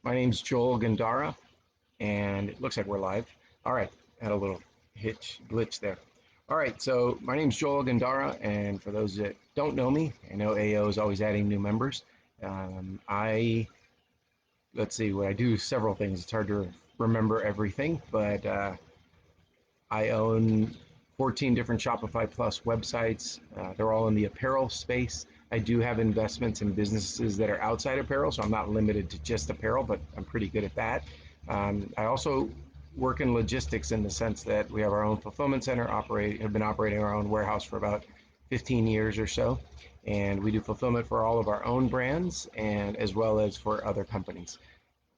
My name's Joel Gandara, and it looks like we're live. All right, had a little glitch there. All right, so my name's Joel Gandara, and for those that don't know me, I know AO is always adding new members. I let's see, what I do several things. It's hard to remember everything, but I own 14 different Shopify Plus websites. They're all in the apparel space. I do have investments in businesses that are outside apparel, so I'm not limited to just apparel, but I'm pretty good at that. I also work in logistics in the sense that we have our own fulfillment center, have been operating our own warehouse for about 15 years or so, and we do fulfillment for all of our own brands and as well as for other companies.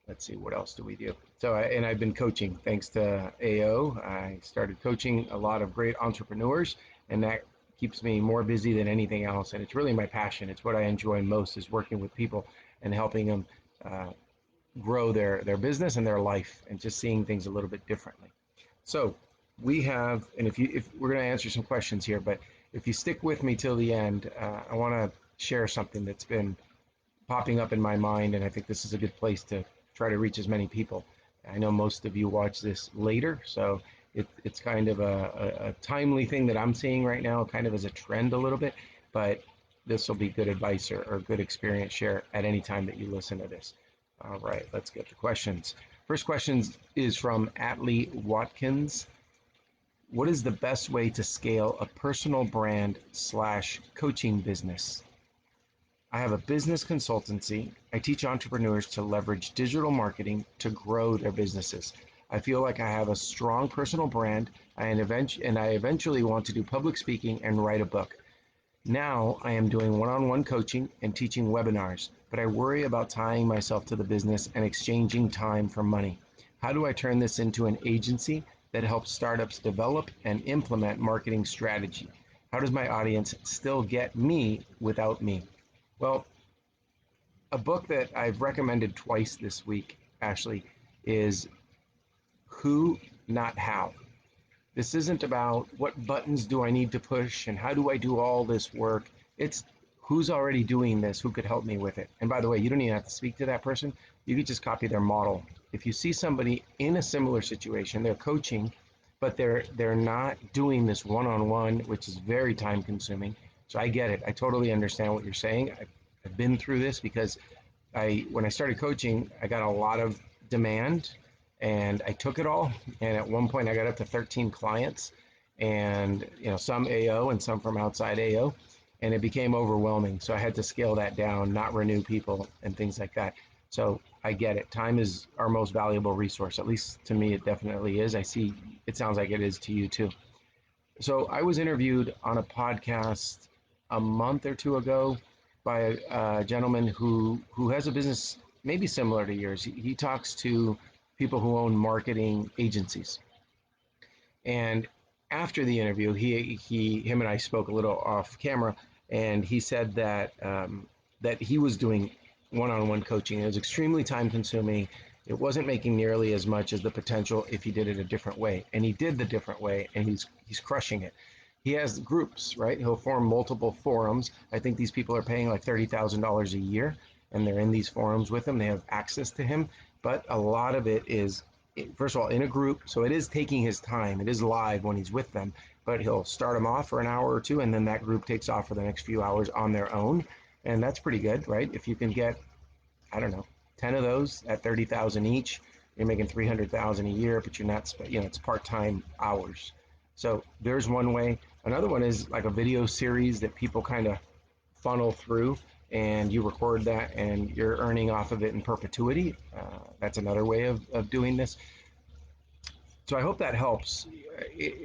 Let's see, what else do we do? And I've been coaching thanks to AO. I started coaching a lot of great entrepreneurs, and that keeps me more busy than anything else. And it's really my passion. It's what I enjoy most, is working with people and helping them grow their business and their life, and just seeing things a little bit differently. So we have, and if we're going to answer some questions here, but if you stick with me till the end, I want to share something that's been popping up in my mind, and I think this is a good place to try to reach as many people. I know most of you watch this later, so it's kind of a timely thing that I'm seeing right now, kind of as a trend a little bit, but this will be good advice or good experience share at any time that you listen to this. All right, let's get to questions. First question is from Atlee Watkins. What is the best way to scale a personal brand / coaching business? I have a business consultancy. I teach entrepreneurs to leverage digital marketing to grow their businesses. I feel like I have a strong personal brand, and I eventually want to do public speaking and write a book. Now I am doing one-on-one coaching and teaching webinars, but I worry about tying myself to the business and exchanging time for money. How do I turn this into an agency that helps startups develop and implement marketing strategy? How does my audience still get me without me? Well, a book that I've recommended twice this week, Ashley, is Who, Not How. This isn't about what buttons do I need to push and how do I do all this work. It's who's already doing this, who could help me with it. And by the way, you don't even have to speak to that person. You could just copy their model. If you see somebody in a similar situation, they're coaching, but they're not doing this one-on-one, which is very time consuming. So I get it. I totally understand what you're saying. I've been through this because when I started coaching, I got a lot of demand and I took it all. And at one point I got up to 13 clients, and some AO and some from outside AO, and it became overwhelming. So I had to scale that down, not renew people and things like that. So I get it. Time is our most valuable resource. At least to me, it definitely is. I see it sounds like it is to you too. So I was interviewed on a podcast a month or two ago by a gentleman who has a business maybe similar to yours. He talks to people who own marketing agencies. And after the interview, him and I spoke a little off camera, and he said that that he was doing one-on-one coaching. It was extremely time-consuming. It wasn't making nearly as much as the potential if he did it a different way. And he did the different way, and he's crushing it. He has groups, right? He'll form multiple forums. I think these people are paying like $30,000 a year, and they're in these forums with him. They have access to him, but a lot of it is, first of all, in a group, so it is taking his time. It is live when he's with them, but he'll start them off for an hour or two, and then that group takes off for the next few hours on their own, and that's pretty good, right? If you can get, I don't know, 10 of those at 30,000 each, you're making 300,000 a year, but you're not, it's part-time hours. So there's one way. Another one is like a video series that people kind of funnel through, and you record that and you're earning off of it in perpetuity. That's another way of doing this. So I hope that helps.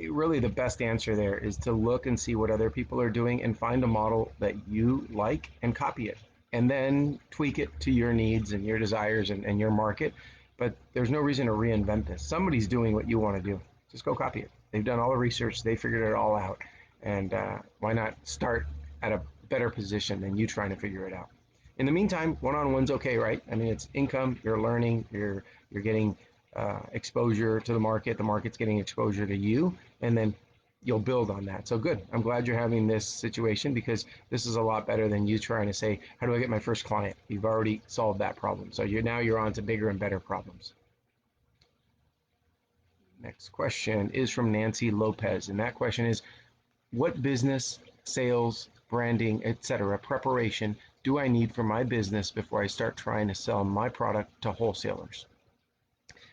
Really, the best answer there is to look and see what other people are doing and find a model that you like and copy it, and then tweak it to your needs and your desires and your market. But there's no reason to reinvent this. Somebody's doing what you want to do. Just go copy it. They've done all the research. They figured it all out. And why not start at a better position than you trying to figure it out? In the meantime, one-on-one's okay, right? I mean, it's income. You're learning. You're getting exposure to the market. The market's getting exposure to you. And then you'll build on that. So good. I'm glad you're having this situation, because this is a lot better than you trying to say, how do I get my first client? You've already solved that problem. So you're on to bigger and better problems. Next question is from Nancy Lopez. And that question is, what business, sales, branding, etc. preparation do I need for my business before I start trying to sell my product to wholesalers?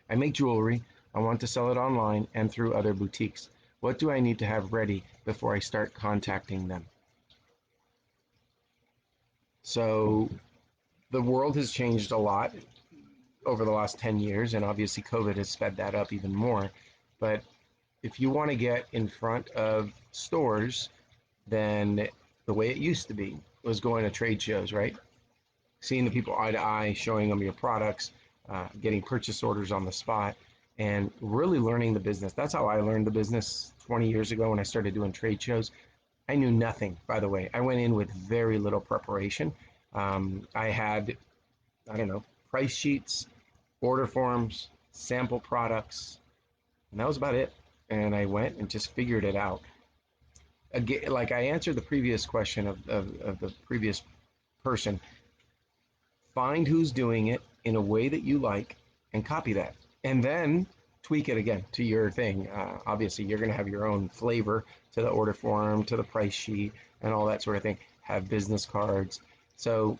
I make jewelry. I want to sell it online and through other boutiques. What do I need to have ready before I start contacting them? So the world has changed a lot over the last 10 years, and obviously COVID has sped that up even more. But if you want to get in front of stores, then the way it used to be was going to trade shows, right? Seeing the people eye to eye, showing them your products, getting purchase orders on the spot, and really learning the business. That's how I learned the business 20 years ago when I started doing trade shows. I knew nothing, by the way. I went in with very little preparation. I had, I don't know, price sheets, order forms, sample products, and that was about it. And I went and just figured it out. Again, like I answered the previous question of the previous person, find who's doing it in a way that you like and copy that. And then tweak it again to your thing. Obviously, you're going to have your own flavor to the order form, to the price sheet, and all that sort of thing. Have business cards. So,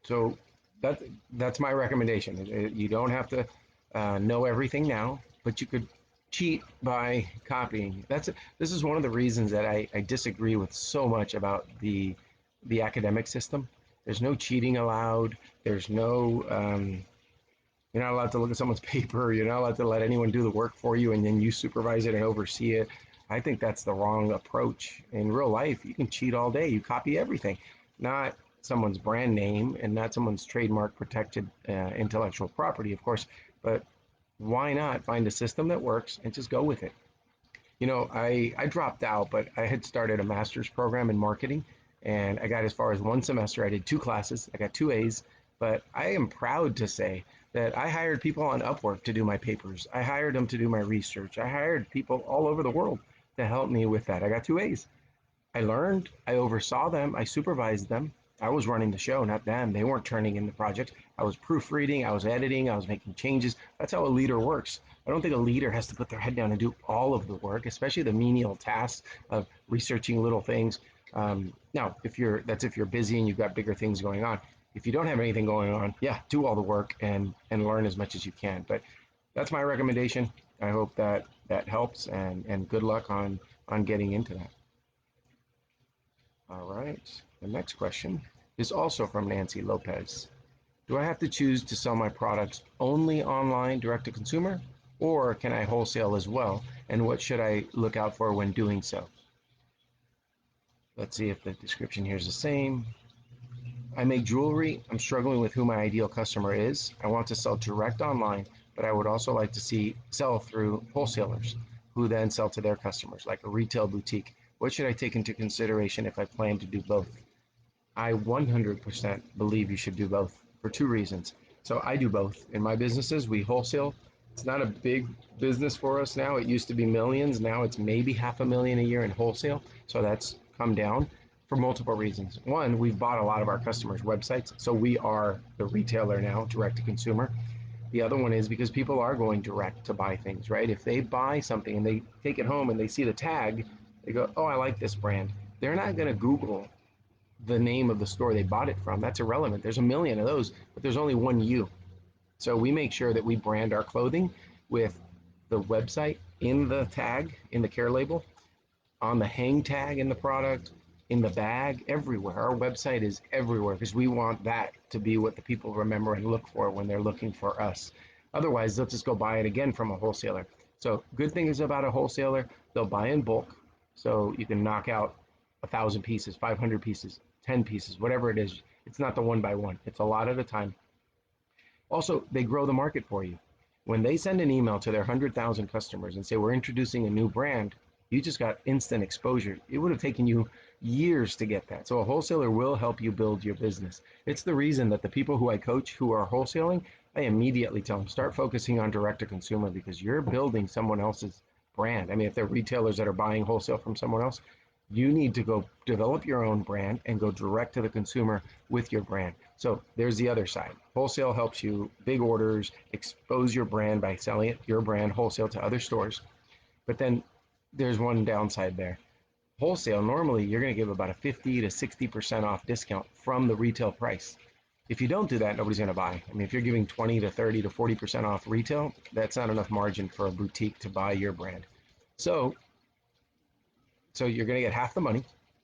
so that that's my recommendation. You don't have to know everything now, but you could cheat by copying. This is one of the reasons that I disagree with so much about the academic system. There's no cheating allowed. There's no you're not allowed to look at someone's paper. You're not allowed to let anyone do the work for you and then you supervise it and oversee it. I think that's the wrong approach. In real life, you can cheat all day. You copy everything, not someone's brand name and not someone's trademark protected intellectual property, of course, but why not find a system that works and just go with it? I dropped out, but I had started a master's program in marketing, and I got as far as one semester. I did two classes, I got two A's, but I am proud to say that I hired people on Upwork to do my papers. I hired them to do my research. I hired people all over the world to help me with that. I got two A's. I learned, I oversaw them, I supervised them. I was running the show, not them. They weren't turning in the projects. I was proofreading, I was editing, I was making changes. That's how a leader works. I don't think a leader has to put their head down and do all of the work, especially the menial tasks of researching little things. Now, if you're busy and you've got bigger things going on. If you don't have anything going on, yeah, do all the work and learn as much as you can. But that's my recommendation. I hope that helps, and good luck on getting into that. All right. The next question is also from Nancy Lopez. Do I have to choose to sell my products only online direct to consumer, or can I wholesale as well? And what should I look out for when doing so? Let's see if the description here is the same. I make jewelry. I'm struggling with who my ideal customer is. I want to sell direct online, but I would also like to sell through wholesalers who then sell to their customers, like a retail boutique. What should I take into consideration if I plan to do both? I 100% believe you should do both for two reasons. So I do both. In my businesses, we wholesale. It's not a big business for us now. It used to be millions. Now it's maybe 500,000 a year in wholesale. So that's come down for multiple reasons. One, we've bought a lot of our customers' websites. So we are the retailer now, direct to consumer. The other one is because people are going direct to buy things, right? If they buy something and they take it home and they see the tag, they go, oh, I like this brand. They're not going to Google the name of the store they bought it from. That's irrelevant. There's a million of those, but there's only one you. So we make sure that we brand our clothing with the website in the tag, in the care label, on the hang tag in the product, in the bag, everywhere. Our website is everywhere because we want that to be what the people remember and look for when they're looking for us. Otherwise, they'll just go buy it again from a wholesaler. So good thing is about a wholesaler, they'll buy in bulk. So you can knock out 1,000 pieces, 500 pieces, 10 pieces, whatever it is. It's not the one by one. It's a lot at a time. Also, they grow the market for you. When they send an email to their 100,000 customers and say, we're introducing a new brand, you just got instant exposure. It would have taken you years to get that. So a wholesaler will help you build your business. It's the reason that the people who I coach who are wholesaling, I immediately tell them, start focusing on direct to consumer because you're building someone else's brand. I mean, if they're retailers that are buying wholesale from someone else, you need to go develop your own brand and go direct to the consumer with your brand. So there's the other side. Wholesale helps you big orders, expose your brand by selling it, your brand wholesale to other stores. But then there's one downside there. Wholesale, normally you're going to give about a 50 to 60% off discount from the retail price. If you don't do that, nobody's going to buy. I mean, if you're giving 20 to 30 to 40% off retail, that's not enough margin for a boutique to buy your brand. So you're going to get half the money,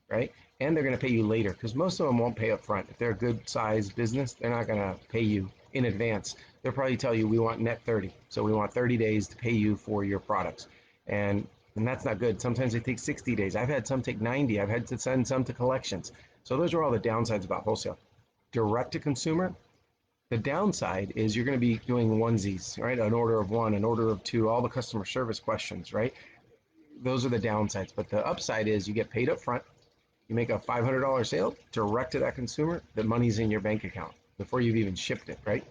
right? And they're going to pay you later because most of them won't pay up front. If they're a good sized business, they're not going to pay you in advance. They'll probably tell you, we want net 30. So we want 30 days to pay you for your products. And that's not good. Sometimes they take 60 days. I've had some take 90. I've had to send some to collections. So those are all the downsides about wholesale. Direct to consumer, the downside is you're going to be doing onesies, right? An order of one, an order of two, all the customer service questions, right? Those are the downsides. But the upside is you get paid up front. You make a $500 sale direct to that consumer, the money's in your bank account before you've even shipped it, right?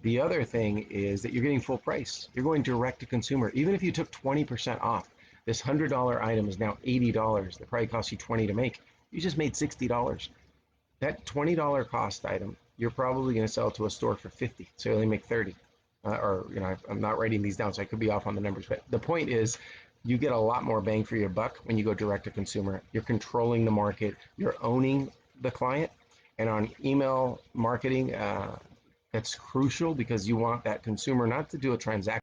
The other thing is that you're getting full price. You're going direct to consumer. Even if you took 20% off, this $100 item is now $80. That probably cost you 20 to make. You just made $60. That $20 cost item, you're probably going to sell to a store for 50. So you only make 30. I'm not writing these down, so I could be off on the numbers. But the point is, you get a lot more bang for your buck when you go direct to consumer. You're controlling the market. You're owning the client. And on email marketing, that's crucial because you want that consumer not to do a transaction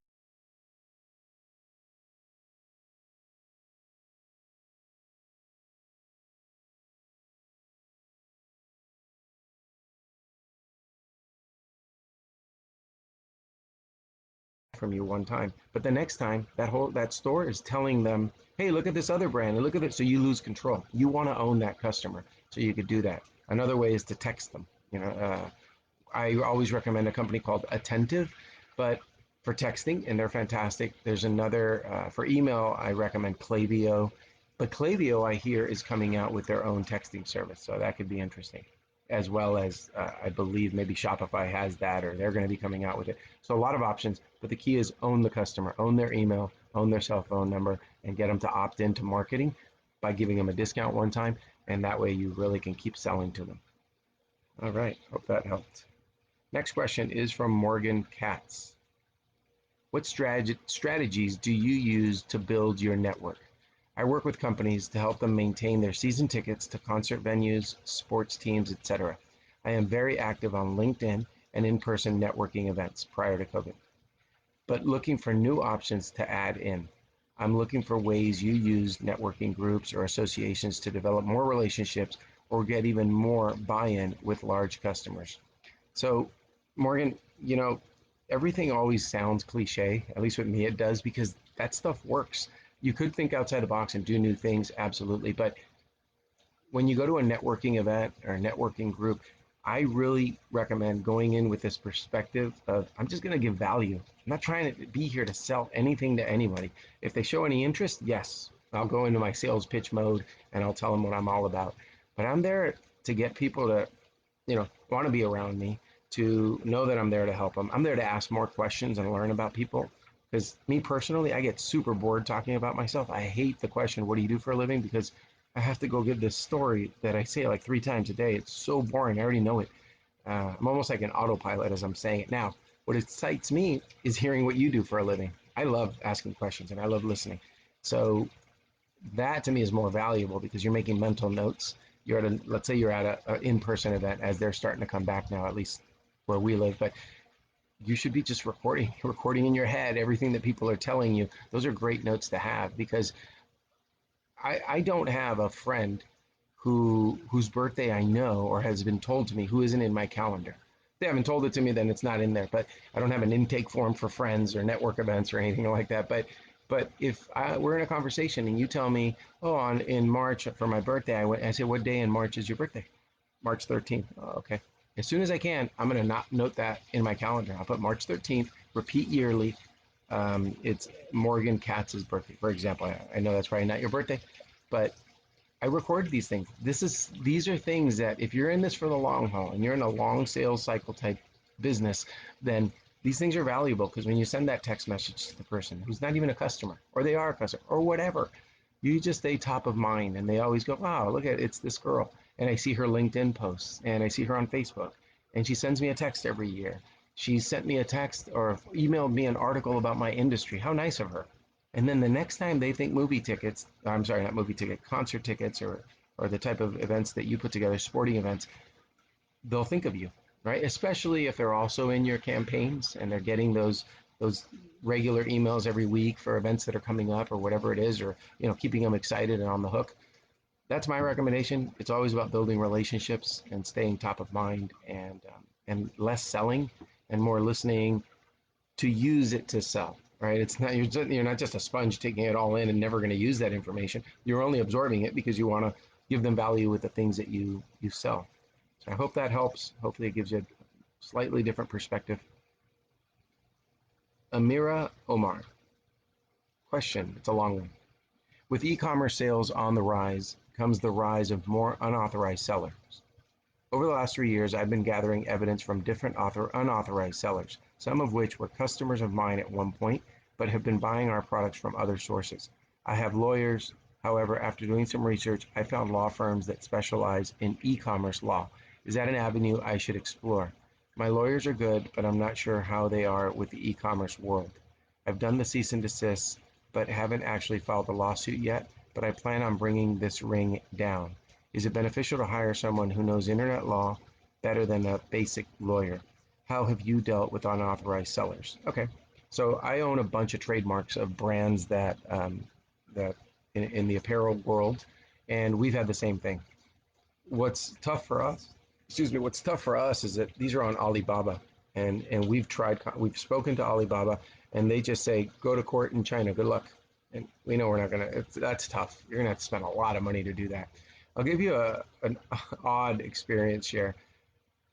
from you one time, but the next time that store is telling them, hey, look at this other brand and look at it. So you lose control. You want to own that customer, so you could do that. Another way is to text them. I always recommend a company called Attentive, but for texting, and they're fantastic. There's another for email. I recommend Klaviyo, but Klaviyo I hear is coming out with their own texting service, so that could be interesting. As well as I believe maybe Shopify has that, or they're going to be coming out with it. So a lot of options, but the key is own the customer, own their email, own their cell phone number, and get them to opt into marketing by giving them a discount one time, and that way you really can keep selling to them. All right, hope that helped. Next question is from Morgan Katz. What strategies do you use to build your network? I work with companies to help them maintain their season tickets to concert venues, sports teams, etc. I am very active on LinkedIn and in-person networking events prior to COVID, but looking for new options to add in. I'm looking for ways you use networking groups or associations to develop more relationships or get even more buy-in with large customers. So, Morgan, everything always sounds cliche, at least with me it does, because that stuff works. You could think outside the box and do new things, absolutely. But when you go to a networking event or a networking group, I really recommend going in with this perspective of, I'm just going to give value. I'm not trying to be here to sell anything to anybody. If they show any interest, yes, I'll go into my sales pitch mode and I'll tell them what I'm all about. But I'm there to get people to, want to be around me, to know that I'm there to help them. I'm there to ask more questions and learn about people. Because me personally, I get super bored talking about myself. I hate the question, what do you do for a living? Because I have to go give this story that I say like 3 times a day. It's so boring. I already know it. I'm almost like an autopilot as I'm saying it now. What excites me is hearing what you do for a living. I love asking questions and I love listening. So that to me is more valuable because you're making mental notes. Let's say you're at an in-person event as they're starting to come back now, at least where we live. But you should be just recording in your head everything that people are telling you. Those are great notes to have because I don't have a friend whose birthday I know or has been told to me who isn't in my calendar. If they haven't told it to me, then it's not in there. But I don't have an intake form for friends or network events or anything like that. But if we're in a conversation and you tell me, oh, in March for my birthday, I say, what day in March is your birthday? March 13th. Oh, okay. As soon as I can, I'm going to not note that in my calendar. I'll put March 13th, repeat yearly. It's Morgan Katz's birthday, for example. I know that's probably not your birthday, but I record these things. These are things that if you're in this for the long haul and you're in a long sales cycle type business, then These things are valuable because when you send that text message to the person who's not even a customer, or they are a customer, or whatever, you just stay top of mind, and they always go, wow, look at, it's this girl, and I see her LinkedIn posts, and I see her on Facebook, and she sends me a text every year. She sent me a text or emailed me an article about my industry. How nice of her. And then the next time they think movie tickets, I'm sorry, not movie ticket, concert tickets, or the type of events that you put together, sporting events, they'll think of you, right? Especially if they're also in your campaigns and they're getting those regular emails every week for events that are coming up or whatever it is, or keeping them excited and on the hook. That's my recommendation. It's always about building relationships and staying top of mind, and less selling and more listening to use it to sell. Right? It's not you're not just a sponge taking it all in and never going to use that information. You're only absorbing it because you want to give them value with the things that you sell. So I hope that helps. Hopefully it gives you a slightly different perspective. Amira Omar. Question. It's a long one. With e-commerce sales on the rise comes the rise of more unauthorized sellers. Over the last 3 years, I've been gathering evidence from different unauthorized sellers, some of which were customers of mine at one point, but have been buying our products from other sources. I have lawyers. However, after doing some research, I found law firms that specialize in e-commerce law. Is that an avenue I should explore? My lawyers are good, but I'm not sure how they are with the e-commerce world. I've done the cease and desist, but haven't actually filed a lawsuit yet, but I plan on bringing this ring down. Is it beneficial to hire someone who knows internet law better than a basic lawyer? How have you dealt with unauthorized sellers? Okay, so I own a bunch of trademarks of brands that in the apparel world, and we've had the same thing. What's tough for us, what's tough for us is that these are on Alibaba, and we've spoken to Alibaba, and they just say, go to court in China, good luck. And we know we're not gonna, that's tough. You're gonna have to spend a lot of money to do that. I'll give you an odd experience here.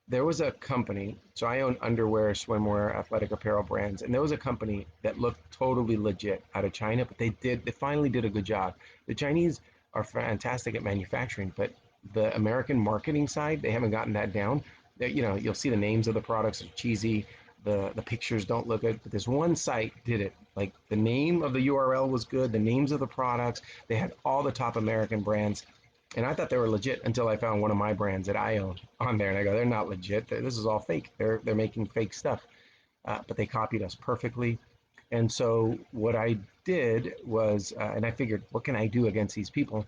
There was a company, so I own underwear, swimwear, athletic apparel brands, and there was a company that looked totally legit out of China, but they finally did a good job. The Chinese are fantastic at manufacturing, but the American marketing side, they haven't gotten that down. You'll see the names of the products are cheesy, the pictures don't look good, but this one site did it. Like, the name of the URL was good, the names of the products, they had all the top American brands. And I thought they were legit until I found one of my brands that I own on there, and I go, they're not legit. This is all fake. They're making fake stuff, but they copied us perfectly. And so what I did was, and I figured, what can I do against these people?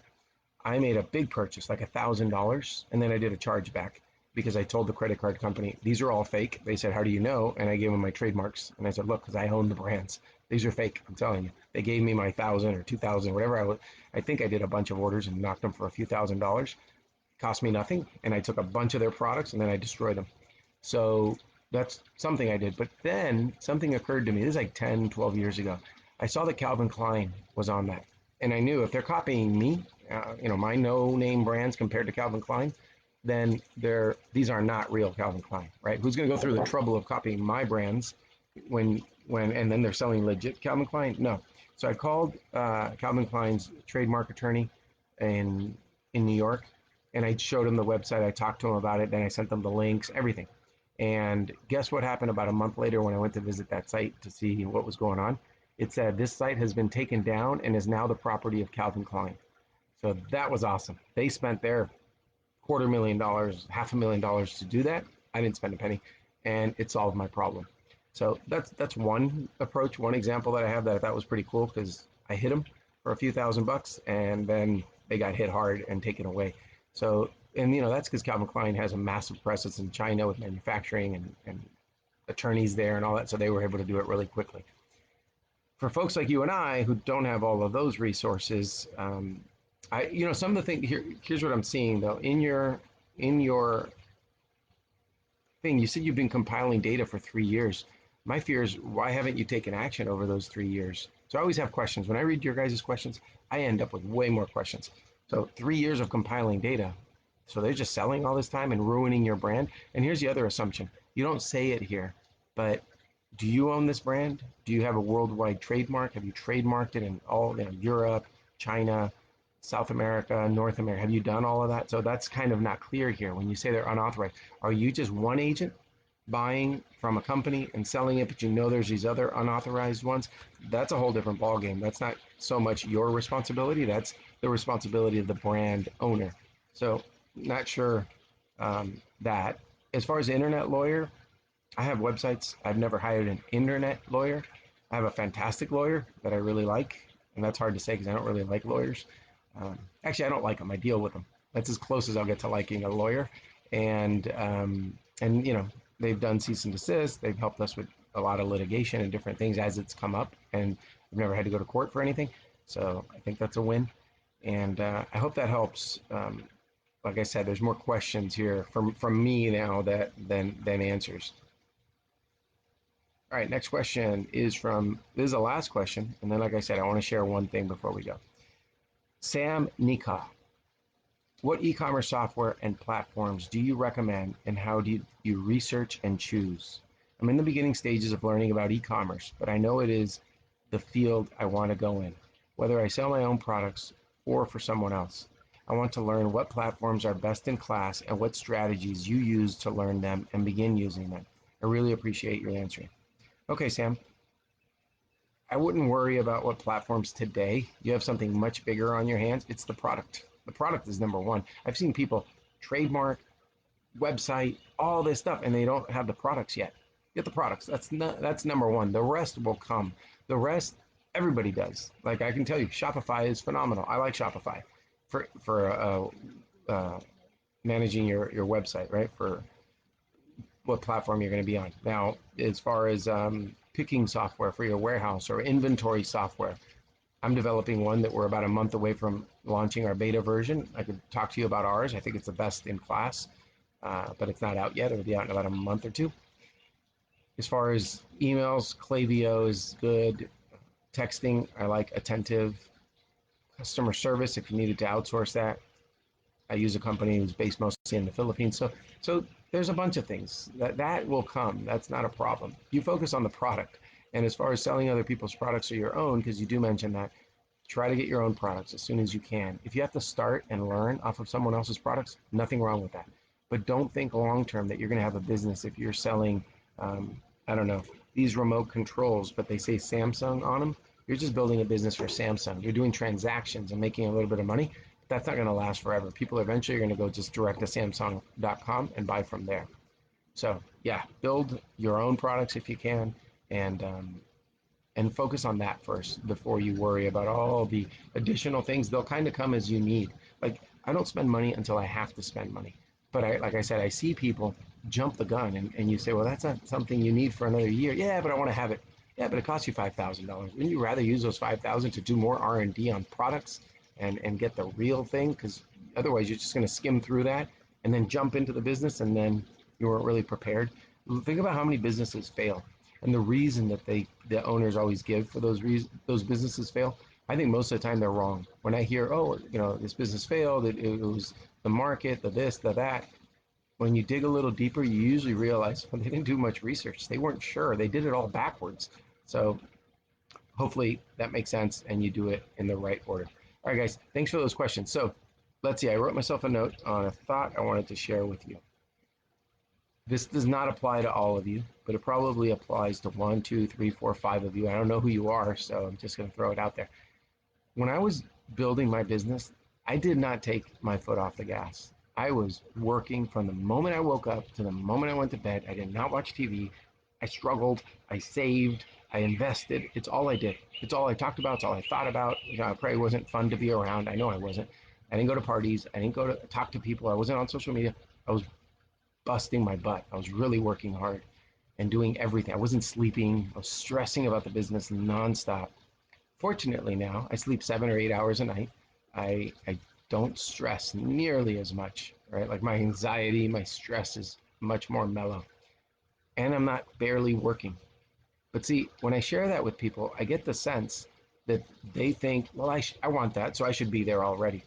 I made a big purchase, like $1,000, and then I did a chargeback because I told the credit card company, these are all fake. They said, how do you know? And I gave them my trademarks, and I said, look, because I own the brands. These are fake, I'm telling you. They gave me my 1,000 or 2,000, whatever. I think I did a bunch of orders and knocked them for a few $1,000s. Cost me nothing, and I took a bunch of their products and then I destroyed them. So that's something I did. But then something occurred to me. This is like 10, 12 years ago. I saw that Calvin Klein was on that. And I knew if they're copying me, my no-name brands compared to Calvin Klein, then these are not real Calvin Klein, right? Who's going to go through the trouble of copying my brands and then they're selling legit Calvin Klein? No. So I called Calvin Klein's trademark attorney in New York, and I showed him the website. I talked to him about it. Then I sent them the links, everything. And guess what happened about a month later when I went to visit that site to see what was going on? It said this site has been taken down and is now the property of Calvin Klein. So that was awesome. They spent their $250,000, $500,000 to do that. I didn't spend a penny, and it solved my problem. So that's one approach, one example that I have that I thought was pretty cool, because I hit them for a few $1,000 and then they got hit hard and taken away. So, and that's because Calvin Klein has a massive presence in China with manufacturing and attorneys there and all that, so they were able to do it really quickly. For folks like you and I who don't have all of those resources, some of the things here's what I'm seeing though. In your thing, you said you've been compiling data for 3 years. My fear is, why haven't you taken action over those 3 years? So I always have questions. When I read your guys' questions, I end up with way more questions. So 3 years of compiling data. So they're just selling all this time and ruining your brand. And here's the other assumption. You don't say it here, but do you own this brand? Do you have a worldwide trademark? Have you trademarked it in all, Europe, China, South America, North America? Have you done all of that? So that's kind of not clear here. When you say they're unauthorized, are you just one agent buying from a company and selling it, but you know there's these other unauthorized ones, that's a whole different ballgame. That's not so much your responsibility, that's the responsibility of the brand owner. So, not sure that. As far as internet lawyer, I have websites. I've never hired an internet lawyer. I have a fantastic lawyer that I really like, and that's hard to say because I don't really like lawyers. Actually, I don't like them. I deal with them. That's as close as I'll get to liking a lawyer. And you know, they've done cease and desist. They've helped us with a lot of litigation and different things as it's come up, and we've never had to go to court for anything. So I think that's a win, and I hope that helps. Like I said, there's more questions here from me now than answers. All right, next question is from, this is the last question, and then like I said, I want to share one thing before we go. Sam Nika, what e-commerce software and platforms do you recommend, and how do you research and choose? I'm in the beginning stages of learning about e-commerce, but I know it is the field I want to go in, whether I sell my own products or for someone else. I want to learn what platforms are best in class and what strategies you use to learn them and begin using them. I really appreciate your answering. Okay, Sam, I wouldn't worry about what platforms today. You have something much bigger on your hands. It's the product. The product is number one. I've seen people trademark, website, all this stuff, and they don't have the products yet. Get the products. That's number one. The rest will come. The rest, everybody does. Like I can tell you, Shopify is phenomenal. I like Shopify for managing your website, right? For what platform you're going to be on. Now, as far as picking software for your warehouse or inventory software, I'm developing one that we're about a month away from launching our beta version. I could talk to you about ours. I think it's the best in class, but it's not out yet. It'll be out in about a month or two. As far as emails, Klaviyo is good. Texting, I like Attentive. Customer service, if you needed to outsource that, I use a company who's based mostly in the Philippines. So there's a bunch of things that will come. That's not a problem. You focus on the product. And as far as selling other people's products or your own, because you do mention that, try to get your own products as soon as you can. If you have to start and learn off of someone else's products, nothing wrong with that. But don't think long term that you're going to have a business if you're selling, I don't know, these remote controls, but they say Samsung on them. You're just building a business for Samsung. You're doing transactions and making a little bit of money. That's not going to last forever. People eventually are going to go just direct to Samsung.com and buy from there. So yeah, build your own products if you can, and focus on that first before you worry about all the additional things. They'll kind of come as you need. Like I don't spend money until I have to spend money. But like I said, I see people jump the gun, and you say, well, that's not something you need for another year. Yeah, but I want to have it. Yeah, but it costs you $5,000. Wouldn't you rather use those $5,000 to do more R&D on products and get the real thing? Because otherwise, you're just going to skim through that and then jump into the business, and then you weren't really prepared. Think about how many businesses fail, and the reason that the owners always give for those businesses fail. I think most of the time they're wrong. When I hear, oh, this business failed, it was the market, the this, the that. When you dig a little deeper, you usually realize, well, they didn't do much research. They weren't sure. They did it all backwards. So hopefully that makes sense and you do it in the right order. All right, guys, thanks for those questions. So let's see, I wrote myself a note on a thought I wanted to share with you. This does not apply to all of you, but it probably applies to 1, 2, 3, 4, 5 of you. I don't know who you are, so I'm just going to throw it out there. When I was building my business, I did not take my foot off the gas. I was working from the moment I woke up to the moment I went to bed. I did not watch TV. I struggled. I saved. I invested. It's all I did. It's all I talked about. It's all I thought about. It probably wasn't fun to be around. I know I wasn't. I didn't go to parties. I didn't go to talk to people. I wasn't on social media. I was busting my butt. I was really working hard and doing everything. I wasn't sleeping. I was stressing about the business nonstop. Fortunately now, I sleep 7 or 8 hours a night. I don't stress nearly as much, right? Like my anxiety, my stress is much more mellow. And I'm not barely working. But see, when I share that with people, I get the sense that they think, well, I want that, so I should be there already.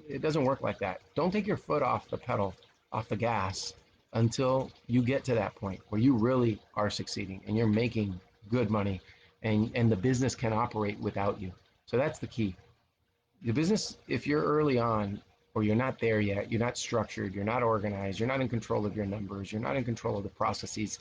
It doesn't work like that. Don't take your foot off the pedal, off the gas, until you get to that point where you really are succeeding and you're making good money, and the business can operate without you. So that's the key. The business, if you're early on, or you're not there yet, you're not structured, you're not organized, you're not in control of your numbers, you're not in control of the processes,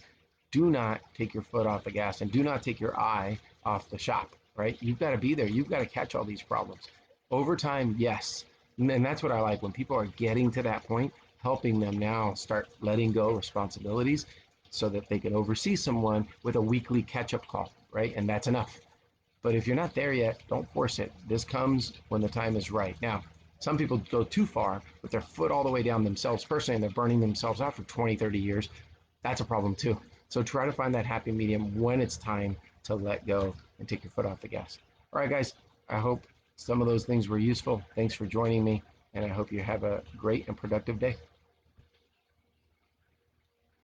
do not take your foot off the gas and do not take your eye off the shop, right? You've got to be there. You've got to catch all these problems. Over time, yes. And that's what I like when people are getting to that point, helping them now start letting go responsibilities so that they can oversee someone with a weekly catch up call, right? And that's enough. But if you're not there yet, don't force it. This comes when the time is right. Now, some people go too far with their foot all the way down themselves personally and they're burning themselves out for 20, 30 years. That's a problem too. So try to find that happy medium when it's time to let go and take your foot off the gas. All right, guys, I hope some of those things were useful. Thanks for joining me, and I hope you have a great and productive day.